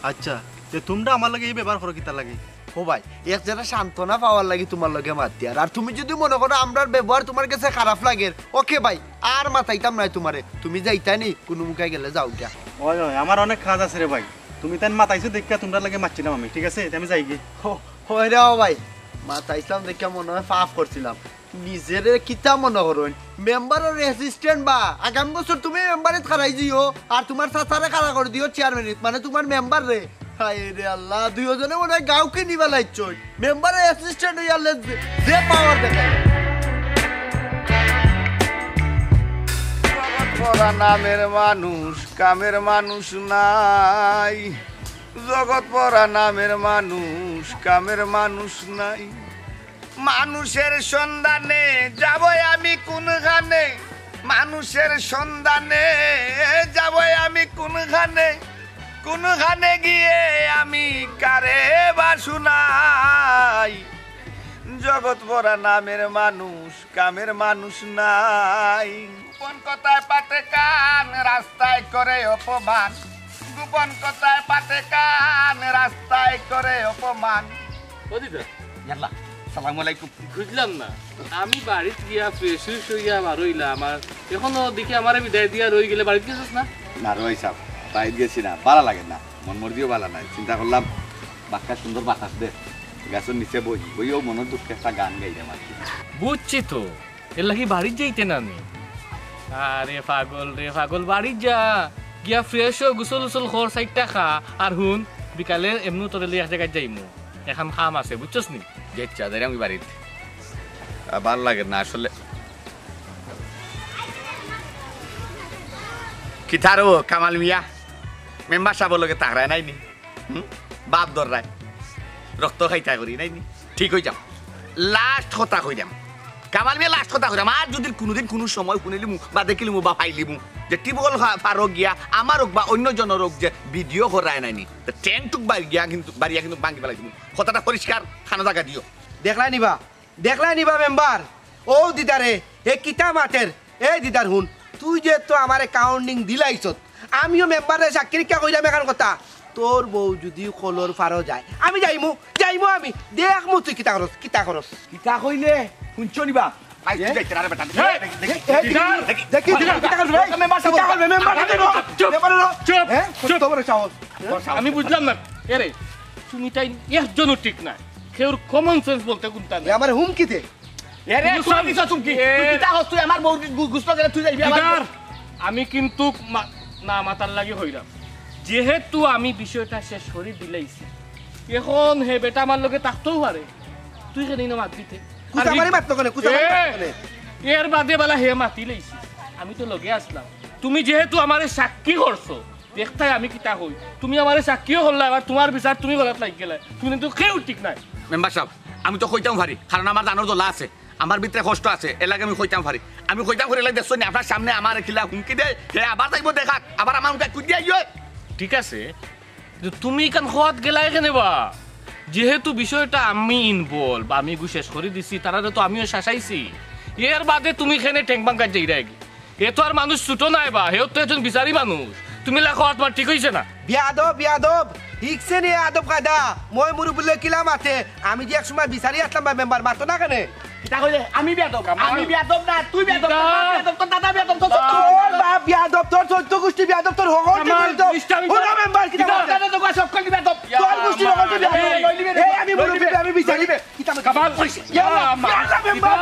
আচ্ছা যে তোমরা আমার লগে এই ব্যবহার করো কিতা লাগে ও ভাই এক যারা সান্ত্বনা পাওয়ার লাগি তোমার লগে মাতি আর তুমি যদি মনে করো আমরার ব্যবহার তোমার কাছে খারাপ লাগে ওকে ভাই আর মাথাইতাম নাই তোমারে তুমি যাইতা নি কোনো মুখায় গেলে যাও গিয়া ওই ওই আমার অনেক কাজ আছে রে ভাই তুমি তাই মাতাইছো দেখিয়া তোমরা লাগে মারছিলাম আমি ঠিক আছে আমি যাই গিয়ে হয় রে ও ভাই মাথাইছিলাম দেখিয়া মনে হয় পাপ করছিলাম নিজের কিতা মনে করেন মেম্বারের অ্যাসিস্ট্যান্ট বা আগামী বছর তুমি মেম্বারে খারাই দিও আর তোমার সাথারে খাড়া করে দিও চেয়ারম্যান মানে তোমার মেম্বার রে হায় রে আল্লাহ দুইজনে মনে হয় গাঁওকে নিবা লাইছ মেম্বারের অ্যাসিস্ট্যান্ট হইয়ালে যে পাওয়ার দেখায় পরা নামের মানুষ কামের মানুষ নাই জগৎ পরা নামের মানুষ কামের মানুষ নাই মানুষের সন্ধানে যাব আমি কোনখানে মানুষের সন্ধানে যাব আমি কোনখানে গিয়ে আমি কারে বা শুনাই জগৎ ভরা নামের মানুষ কামের মানুষ নাই গোপন কথায় পাতে কান রাস্তায় করে অপমান গোপন কথায় পাতে কান রাস্তায় করে অপমান ইয়াল্লা সালামু আলাইকুম বুঝলাম না আমি বাড়িতে গিয়া ফ্রেশ হইয়া বার হইলাম আর এখনো দেখি আমার বিদায় দিয়া রয়ে গেলে বাড়িতে গেছিস না না রই সাহেব বাইরে গেছি না ভালো লাগে না মন মর্জিও ভালো নাই চিন্তা করলাম বাক্কা সুন্দর বাতাস দে গাছের নিচে বইও মনের দুঃখে একটা গান গাইলাম আর কি বুঝছি তো এর লাগি বাড়ি যাইতে না আমি আরে পাগল বাড়ি যা গিয়া ফ্রেশ গোসল উসল খর সাইডটা খা আর হুন বিকালে এমনি তোর এক জায়গায় যাইমু এখন খাম আছে বুঝছস নি যে চাঁদের আমি বাড়িতে ভালো লাগে না আসলে কি থারো কামাল মিয়া মেম্বার সাহেবের লগে তাকরায় নাইনি বাপ দররায় রক্ত খাইতা করি নাইনি ঠিক হয়ে যাও লাস্ট কথা কই যাম কামাল মিয়া লাস্ট কথা কই যাম আর যদি কোনোদিন কোনো সময় শুনিলিমু বা দেখিলিমু বা পাইলিমু যে টিবল ফারক গিয়া আমার হোক বা অন্য জনের হোক যে ভিডিও করায় নাইনি ট্রেনটুক বাড়িয়া কিন্তু ভাঙি পেলাই দিমু কথাটা পরিষ্কার খানা জায়গা দিও দেখলাই নিবা মেম্বার ও দিদারে এ কিতা মাতের এই দিদার হুন তুই যে তো আমার কাউন্টিং দিলাইছত আমিও মেম্বারে চাকরিকা কইলাম এখন কথা তোর বউ যদি কলর ফারো যায় আমি যাইমু আমি দেখমু তুই কিতা করস কিতা কইলে শুনছ নিবা আমি বুঝলাম না এরে তুমি তাই একজনও ঠিক না কেউ কমন সেন্স বলতে কোনটা আমার হুমকিতে আমি কিন্তু না মাতার লাগে হইলাম যেহেতু আমি বিষয়টা শেষ করে দিলাইছি এখন হে বেটা আমার লগে থাকতেও পারে তুই কেন না মাত দিতে এর বাদে বেলা হে মাতি লাইছি আমি তো লগে আসলাম তুমি যেহেতু আমার সাক্ষী করছো দেখতাই আমি কিতা হই তুমি আমার সাক্ষীও হল্লা এবার তোমার বিচার তুমি গলাত লাগি গেলে তুমি কিন্তু কেউ ঠিক নাই মেম্বার সাহেব আমি তো কইতাম পারি কারণ আমার জানোর দোলা আছে আমার ভিতরে কষ্ট আছে এর লাগে আমি কইতাম পারি আমি কইতাম করে দেখছো নি আপনার সামনে আমার খিলা হুমকি দে হে আবার যাইব দেখাক আবার আমার মুখে কুদিয়া ইয়ে ঠিক আছে তুমি কেন হওয়াত গেলা এখানে বা যেহেতু বিষয়টা আমি ইনভলভ আমি শেষ করে দিছি তারা তো আমিও শাসাইছি এর বাদে তুমি এখানে ঠেং বাঙ্কার যাই রাখি এ তো আর মানুষ ছুটো নাই বা হেও তো একজন বিচারি মানুষ তুমি লেখো তোমার ঠিক হয়েছে না বিয়াদব ঠিকছে নি আদব কায়দা মই মুরু বলে কিলা মাতে আমি যে এক সময় বিচারি আসলাম বা মেম্বার মাতো না কেন কিতা কইলে আমি বিয়াদব না তুই বিয়াদব তোর দাদা বিয়াদব তোর বাপ বিয়াদব তোর 14 গোষ্ঠী বিয়াদব তোর হগল বিয়াদব ওরা মেম্বার কিতা দাদা তো সব কল বিয়াদব তোর গোষ্ঠী হগল বিয়াদব এই আমি মুরু আমি বিচারি কিতা কামাল কইছে ইয়া মেম্বার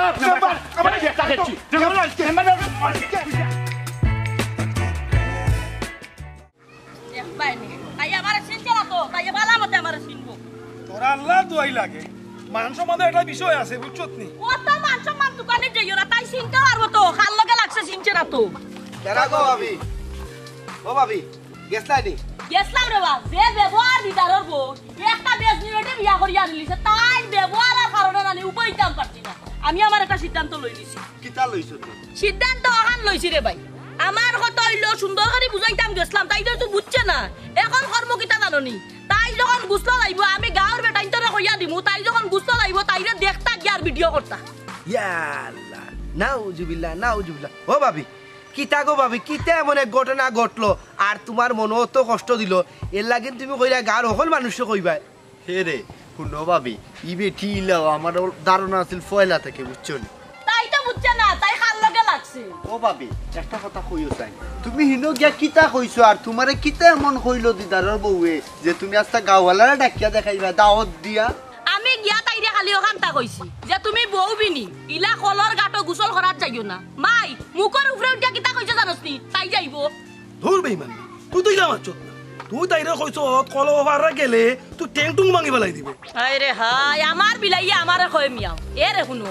আমার একটা খেছি তোরা আল্লাহ দোয়াই লাগে মান সম্মানের একটা বিষয় আছে বুঝছত নি কত মান সম্মান দোকানে যাইও না তাই চিনতে পারবো তো খাল লগে লাগছে চিনছে না তো বেরা গো ভাবি গেছলাই নি গেছলাম রে বাপ যে ব্যবহার দিদারর বউ একটা বেশ মিনিটে বিয়া করিয়া নিলিছে তাই ব্যবহারের কারণে না উপায় কাম পারছি না আমি আমার একটা সিদ্ধান্ত লই নিছি কিতা লইছ তুই সিদ্ধান্ত আহান লইছি রে ভাই আমার কথা হইলো সুন্দর করে বুঝাইতাম গেছিলাম তাই তো বুঝছে না এখন কর্ম কিতা জাননি তাই যখন গুছল লাইব আমি গাঁর বেটাইন তোরে কইয়া দিমু তাই যখন গুছল লাইব তাইরে দেখতা গিয়ার ভিডিও করতা ইয়াল্লা নাউজুবিল্লাহ ও ভাবি কিতা গো ভাবি কিতা এমন এক ঘটনা ঘটলো আর তোমার মনও তো কষ্ট দিল এর লাগিন তুমি কইরা গাঁর সকল মানুষকে কইবা হে রে শুনো ভাবি ই বেটি ইলাও আমার ধারণা আছিল ফয়লা থেকে বুঝছো নি তাই তো বুঝছে না তাই খাল লগে লাগছে ও ভাবি একটা কথা কইও চাই তুমি হিনো গিয়া কিতা কইছো আর তোমারে কিতা এমন কইলো দিদারর বউয়ে যে তুমি আজটা গাওয়ালারা ডাকিয়া দেখাইবা দাওয়াত দিয়া আমি গিয়া তাইরে খালি ওখানটা কইছি যে তুমি বউ বিনি ইলা কলর গাটো গোসল করার যাইও না মাই মুখের উপরে উঠিয়া কিতা কইছে জানোস নি তাই যাইবো ধুর বেইমান তুই তো ইলা মারছ তুই তাইরে কইছ কল ওভারে গেলে তুই টেংটুং ভাঙি পেলাই দিবে আরে হাই আমার বিলাইয়া আমারে কই মিয়াও এ রে শুনো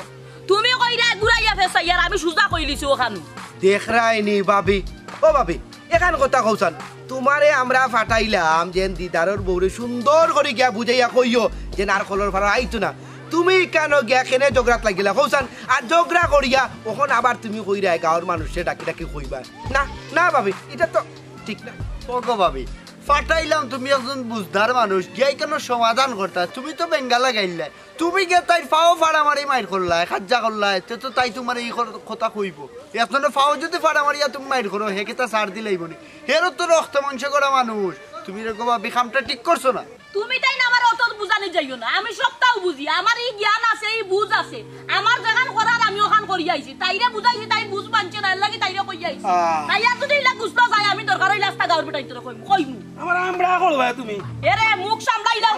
তুমি কইরা গুড়াইয়া ফেসাই আর আমি সুজা কইলিছি ওখানে দেখ রাইনি ভাবি ও ভাবি এখান কথা কৌসান তোমারে আমরা ফাটাইলাম যেন দিদারর বউরে সুন্দর করে গিয়া বুঝাইয়া কইও যে আর কলর ভাড়া আইতো না তুমি কেন গিয়া কেনে জগরাত লাগিলা কৌসান আর জগরা করিয়া ওখন আবার তুমি কইরা গাঁর মানুষে ডাকি ডাকি কইবা না না ভাবি এটা তো ঠিক না ওগো ভাবি ফাটাইলাম তুমি একজন বুঝদার মানুষ গিয়াই কেন সমাধান করতা তুমি তো বেঙ্গালা গাইলা তুমি গে তাই ফাও ফাড়ামারি মাইর করলা খাজ্জা করলা তে তো তাই তোমার এই কথা কইব একজনে ফাও যদি ফাড়ামারিয়া তুমি মাইর করো হে কেতা ছাড় দিলেই বনি হেরও তো রক্ত মাংস করা মানুষ তুমি রেগো ভাবি কামটা ঠিক করছো না তুমি তাই না আমার অত বুঝানি যাইও না আমি সবটাও বুঝি আমার এই জ্ঞান আছে এই বুঝ আছে আমার জাগান করার আমি ওখান করি আইছি তাইরে বুঝাইছি তাই বুঝ মানছে না লাগি তাইরে কই আইছি তাইয়া যদি ইলা গুছলো যায় আমি দরকার হইলা রাস্তা গাঁর বেটাই তোরে কইমু আমার আমরা করবা তুমি এরে মুখ সামলাইলা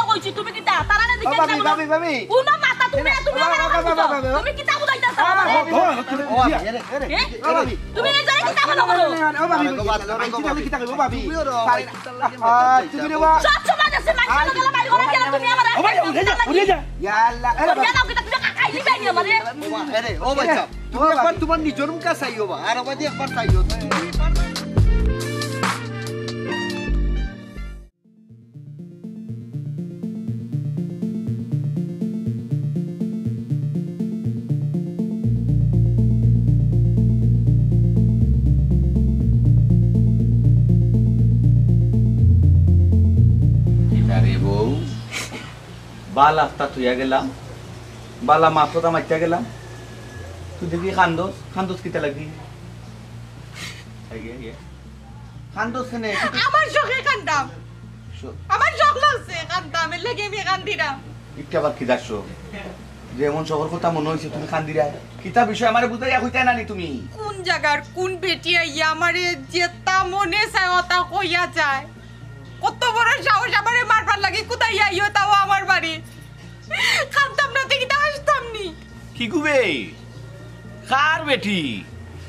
কইছি তুমি কিতা তারানে দিকে ভাবি ভাবি ভাবি কোন মাথা তুমি তুমি কিতা বুঝাইতাছ ও আরে আরে ও ভাবি তুমি এই জায়গা কিতা মনে করো ও ভাবি কি কিতা কইবো ভাবি তুমি রে বা সব সময় আছে মাইনা গলা বাইরে করে গেলা তুমি আমারে ও ভাই উঠে যা ইয়াল্লা আরে বাবা কিতা তুমি খাইলি বাইনি আমারে আরে ও বাচ্চা তুমি একবার তোমার নিজের মুখা চাইও বা আর বাদি একবার চাইও তুমি বালা আফতা তুইয়া গেলাম বালা মাথা মাইতা গেলাম তুই দেখি খান্দোস কিতা লাগি খান্দোস কেনে আমার শখে কান্দাম আমার শখ লাগছে কান্দাম এর লাগি আমি কান্দিরাম একটা বার কি দাসো যেমন শহর কথা মনে হইছে তুমি কান্দিরা কিতা বিষয় আমারে বুঝাইয়া কইতা নানি তুমি কোন জায়গার কোন বেটি আইয়া আমারে যেতা মনে চায় ওটা কইয়া যায় কত বড় সাহস আমারে মারবার লাগে কোথায় আইও তাও আমার বাড়ি কান্দাম না দেখি হাসতাম নি কি গুবে কার বেটি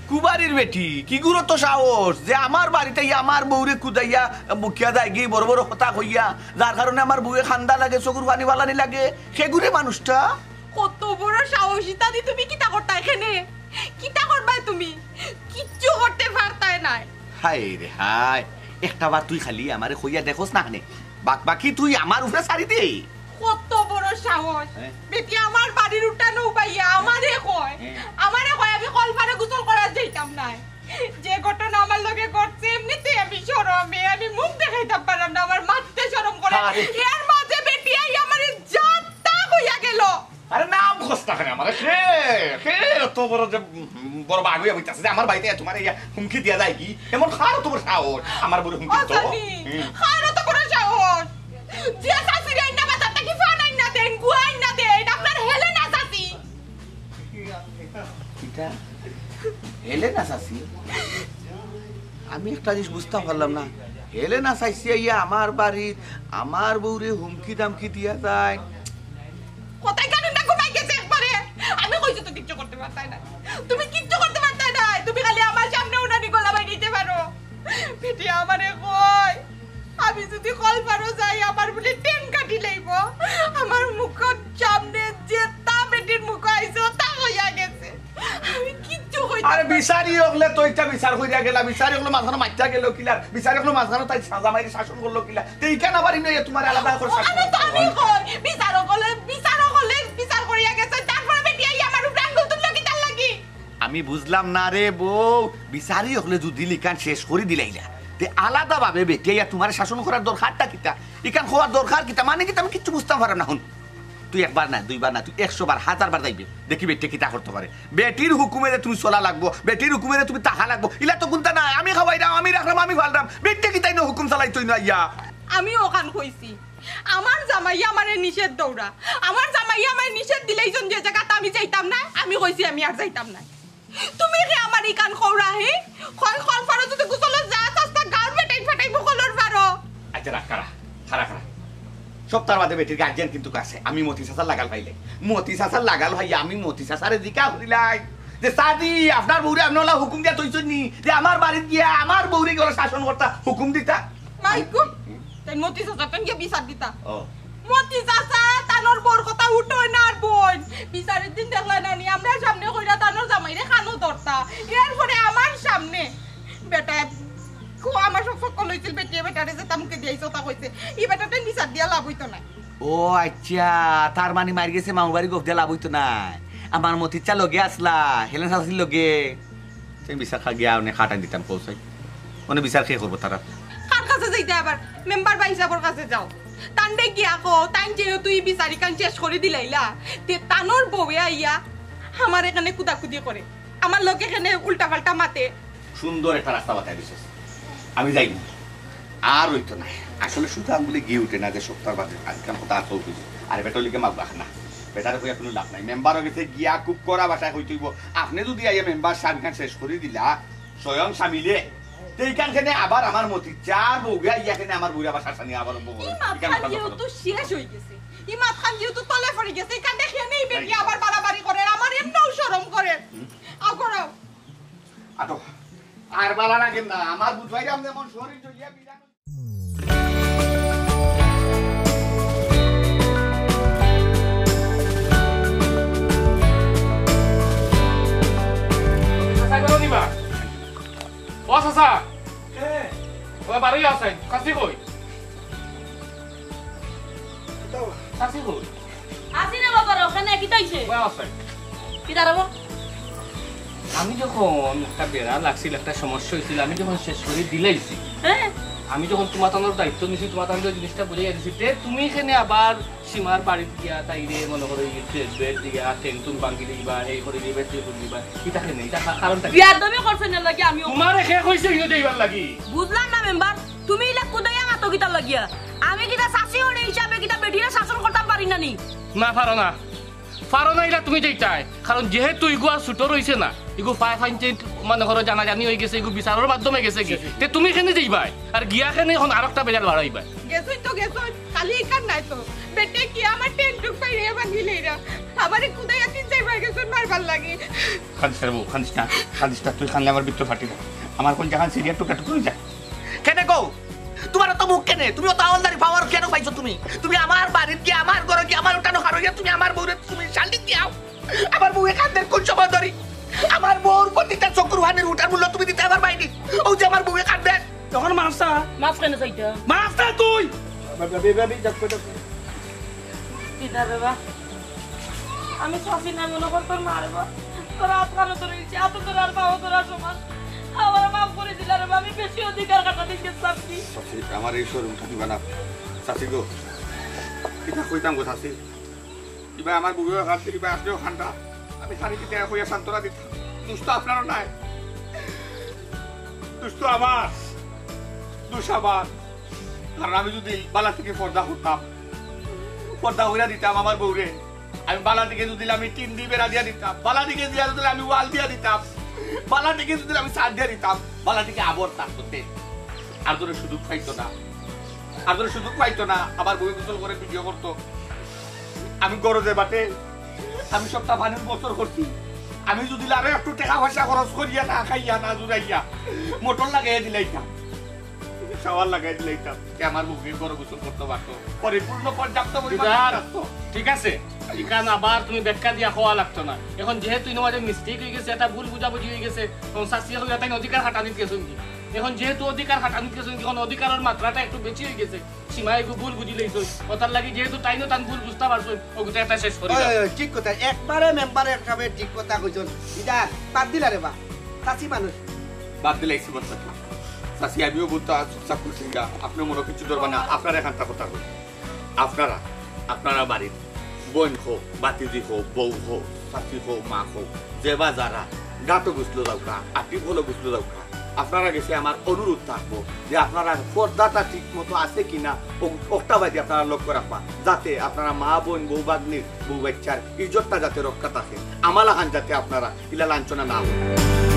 কুবারির বেটি কি গুরো তো সাহস যে আমার বাড়িতে আমার বউরে কুদাইয়া মুখিয়া দেয় গিয়ে বড় বড় কথা কইয়া যার কারণে আমার বউয়ে খান্দা লাগে চকুর পানি বালানি লাগে সেগুরে মানুষটা কত বড় সাহসিতা দি তুমি কিতা করতা এখানে কিতা করবা তুমি কিচ্ছু করতে পারতাই না হাই রে হাই একটা বার তুই খালি আমারে কইয়া দেখোস না নে বাকি তুই আমার উপরে ছাড়ি দে কত বড় সাহস বেটি আমার বাড়ির উঠানো পাইয়া আমারে কয় আমি কলপারে গোসল করা যাইতাম না যে ঘটনা আমার লগে ঘটছে এমনিতে আমি শরমে আমি মুখ দেখাইতাম পারলাম না আমার মাথতে শরম করে এর মাঝে বেটি আই আমারে জাতটা কইয়া গেল আরে নাম খস্তা করে আমারে কে তো বড় যে বড় বাগুই হইতাছে যে আমার বাড়িতে তোমার ইয়া হুমকি দিয়া যায় কি এমন খার তো বড় সাহস আমার বড় হুমকি তো খার তো বড় সাহস যে সাসি রে না বাতাটা কি ফানাই না দেন গুয়াই না দেন আপনার হেলে না সাসি এটা হেলে না সাসি আমি একটা জিনিস বুঝতে পারলাম না হেলে না সাইসি ইয়া আমার বাড়ি আমার বউরে হুমকি দামকি দিয়া যায় কোথায় কেন না ঘুমাই গেছে একবারে আমি কইছি তো কিচ্ছু করতে পারতাই না তুমি কিচ্ছু করতে পারতাই না তুমি খালি আমার সামনে উনানি গলা বাই দিতে পারো বেটি আমারে কই আমি যদি কল পারো যাই আমার বলে টেন কাটি লইব আমার মুখের সামনে যে তা বেটির মুখ আইছো তা হইয়া গেছে আমি কিচ্ছু কইতে আরে বিচারি হলে তো এটা বিচার কইরা গেলা বিচারি হলে মাঝখানে মাইটা গেল কিলা বিচারি হলে মাঝখানে তাই সাজা মাইরে শাসন করলো কিলা তুই কেন পারি না তোমার আলাদা করে শাসন আমি তো আমি কই বিচার করিয়া গেছে তারপরে বেটি আই আমার উপরে আঙ্গুল তুললো কি তার লাগি আমি বুঝলাম না রে বউ বিচারি হলে যদি লিখান শেষ করে দিলাইলা তে আলাদা ভাবে বেটিয়া তোমার শাসন করার দরকারটা কিতা ইকান হওয়ার দরকার কিতা মানে কিতা আমি কিচ্ছু বুঝতাম পারলাম না হুন তুই একবার না দুইবার না তুই 100 বার 1000 বার যাইবে দেখি বেটে কিতা করতে পারে বেটির হুকুমে তুমি চলা লাগবো বেটির হুকুমে তুমি টাকা লাগবো ইলা তো কোনটা না আমি খাওয়াইরাম আমি রাখলাম আমি ফালরাম বেটে কিতাই না হুকুম চালাই তুই না ইয়া আমি ওখান কইছি আমার জামাইয়া আমারে নিষেধ দৌড়া আমার জামাইয়া আমারে নিষেধ দিলেই জন যে জায়গাটা আমি যাইতাম না আমি কইছি আমি আর যাইতাম না তুমি কি আমার ইকান খৌরা হে কই কল ফারো যদি গুছল যা সস্তা গার বেটাই ফাটাই মুকলর ফারো আচ্ছা রাখ খারা খারা খারা সপ্তাহ বাদে বেটির গার্জিয়ান কিন্তু কাছে আমি মতি চাচার লাগাল ভাইলে মতি চাচার লাগাল ভাই আমি মতি চাচারে জিকা হইলাই যে সাদি আপনার বউরে আপনারা হুকুম দিয়া তৈছন নি যে আমার বাড়িতে গিয়া আমার বউরে গলা শাসন করতা হুকুম দিতা মাইকু তাই মতি চাচা তন কি বিচার দিতা ও মতি চাচা তানোর বর কথা উঠোয় না আর বোন বিচারের দিন দেখলা না নি আমরা সামনে কইরা তানোর জামাইরে খানো ধরতা এরপরে আমার সামনে বেটা কো আমার সব সকল হইছিল বেটিয়ে বেটারে যে তামকে দিয়েছো তা কইছে ই বেটাতে বিচার দিয়া লাভ হইতো না ও আচ্ছা তার মানে মারি গেছে মামু বাড়ি গোফ দিয়া লাভ হইতো না আমার মতিচা লগে আসলা হেলেন শাসির লগে তুমি বিচার খা গিয়া অনেক খাটান দিতাম পৌঁছাই অনেক বিচার খেয়ে করবো তারা কার কাছে যাইতে আবার মেম্বার বা হিসাবর কাছে যাও তান্ডে গিয়া কো তাই যেহেতু ই বিচারি কান শেষ করে দিলাইলা তে তানোর বউয়ে আইয়া আমার এখানে কুদাকুদি করে আমার লোক এখানে উল্টা পাল্টা মাতে সুন্দর একটা রাস্তা বাতায় দিছিস আমি যাই না আর হইতো না আসলে শুধু আঙ্গুলে গিয়ে উঠে না যে সপ্তাহ বাদে আজকাল কথা আর চলতে আর বেটলিকে মাল রাখ না বেটারে কইয়া কোনো লাভ নাই মেম্বারও গেছে গিয়া খুব করা বাসায় হইতেইব আপনি যদি আইয়া মেম্বার সামখান শেষ করে দিলা স্বয়ং সামিলে এইখানখানে আবার আমার মতি চার বউগা ইয়াখানে আমার বুড়া বাসা সানি আবার তো শেষ হয়ে গেছে ই মাথান যেহেতু তলে পড়ে গেছে এখান দেখে নেই বেটি আবার বাড়াবাড়ি করে আমার এমনও শরম করে আগরাও আটো আর বালা লাগে না আমার বুঝাই আমি এমন শরীর জইয়া বিরান আশা করো নিবা ও চাচা ওই বাড়ি আছে কাছি কই কাছি কই আসি না বাবা ওখানে কি তাইছে ওই আছে কি দাঁড়াবো আমি যখন একটা বেড়া লাগছিল একটা সমস্যা হয়েছিল আমি যখন শেষ করে দিলাইছি হ্যাঁ আমি যখন তোমার তানোর দায়িত্ব নিছি তোমার তানোর জিনিসটা বুঝে দিছি তে তুমি এখানে আবার সীমার বাড়িতে গিয়া তাইরে মনে করো বেড দিয়া টেন্টুন বাঙ্গি দিবা এই করে দিবা টেবিল দিবা এটাকে নেই এটা কারণটা বিয়ার দমে করছেন না লাগি আমি তোমার শেষ হইছে ইনো দেইবার লাগি বুঝলাম না মেম্বার তুমি ইলা কুদাইয়া মাতো কিতা লাগিয়া আমি কিতা শাসি হড়ে হিসাবে কিতা বেটিরা শাসন করতাম পারি না নি না পারো না ইলা তুমি যেইটাই কারণ যেহেতু ইগু আর ছুটো রইছে না ইগু ফাইনতে মানে ঘর জানা জানি হয়ে গেছে ইগু বিচারের মাধ্যমে গেছে কি তে তুমি এখানে যাইবাই আর গিয়া এখানে এখন আরেকটা বেজাল বাড়াইবা গেছই তো খালি এখান নাই তো বেটে কি আমার টেন্টুক পাইরে ভাঙিলেরা আমারে কুদাইয়া তিন চারবার গেছন মারবার লাগে খানিস না তুই খানলে আমার বিত্ত ফাটি না আমার কোন জাহান সিরিয়া টুকা টুকু যায় কেন কো তোমার তো মুখ কেনে তুমি তো আওয়ালদারি পাওয়ার কেন পাইছো তুমি আমার বাড়িতে গিয়ে আমার ঘরে গিয়ে আমার উঠানো হারো তুমি আমার বউরে তুমি শান্তি দিও আমার বউ এখানদের কোন সময় ধরি আমার বউর প্রতিটা চক্রবানের উঠার মূল্য তুমি দিতে আমার বাইনি ও যে আমার বউ এখানদের তখন মাফসা মাফ কেন চাইতা মাফসা তুই কিতা বাবা আমি শাসি না মনে কর তোর মারবো তোর হাত কানো তোর ইচ্ছে এত তোর আর পাও তোর সমান আমার মাফ করে দিলা রে আমি বেশি অধিকার কাটা দিতে চাচ্ছি আমার এই শোরুম থাকি বানা চাচি গো কিতা কইতাম গো চাচি কিবা আমার বউয়ের হাত থেকে কিবা আসলেও ঠান্ডা আমি খালি কি দেখা কইয়া সান্তনা দিতাম দুষ্ট আপনারও নাই দুষ্ট আমার দুষ আমার কারণ আমি যদি বালা থেকে পর্দা হইয়া দিতাম আমার বউরে আমি বালা দিকে যদি আমি টিন দিয়ে বেড়া দিয়া দিতাম বালা দিকে দিয়া দিলে আমি ওয়াল দিয়া দিতাম বালা দিকে যদি আমি ছাদ দিয়া দিতাম বালা দিকে আবর থাকতে আর তোর সুযোগ পাইতো না আমার বই গোসল করে ভিডিও করতো আমি গরজে বাটে আমি সপ্তাহ পানির বছর করছি আমি যদি আরো একটু টাকা পয়সা খরচ করিয়া না খাইয়া না জুড়াইয়া মোটর লাগাইয়া দিলাইতাম শাওয়ার লাগাই দিলাইতাম আমার বুকে গরম গোসল করতে পারতো পরিপূর্ণ পর্যাপ্ত ঠিক আছে এখানে আবার তুমি ব্যাখ্যা দিয়া খাওয়া লাগতো না এখন যেহেতু ইনোভাজে মিস্টেক হয়ে গেছে এটা ভুল বুঝাবুঝি হয়ে গেছে তখন শাস্তি হয়ে তাই অধিকার হাঁটানিত গেছো এখন যেহেতু অধিকার হাঁটানি গেছেন এখন অধিকারের মাত্রাটা একটু বেশি হয়ে গেছে সীমায় ভুল বুঝি লইছ ওটার লাগি যেহেতু টাইনও টান ভুল বুঝতে পারছো ওগুলো একটা শেষ করি ঠিক কথা একবারে মেম্বারে একবারে ঠিক কথা কইছন এটা বাদ দিলা রে বা চাচি মানুষ বাদ দিলে এই জীবন থাকি চাষি আমিও বলতে চুপচাপ করছি গা আপনি মনে কিছু ধরবেন না আপনারা এখানটা কথা কই আপনারা বাড়ির বোন হোক বাতিজি হোক বউ হোক চাষি হোক মা হোক যে বা যারা গাতো গুছলো যাওকা আটি বলো গুছলো যাওকা আপনারা গেছে আমার অনুরোধ থাকবো যে আপনারা পর্দাটা ঠিক মতো আছে কিনা ওটা বাদে আপনারা লক্ষ্য রাখবা যাতে আপনারা মা বোন বউ বাগ্নির বউ বাচ্চার ইজ্জতটা যাতে রক্ষা থাকে আমালাহান যাতে আপনারা ইলা লাঞ্ছনা না হয়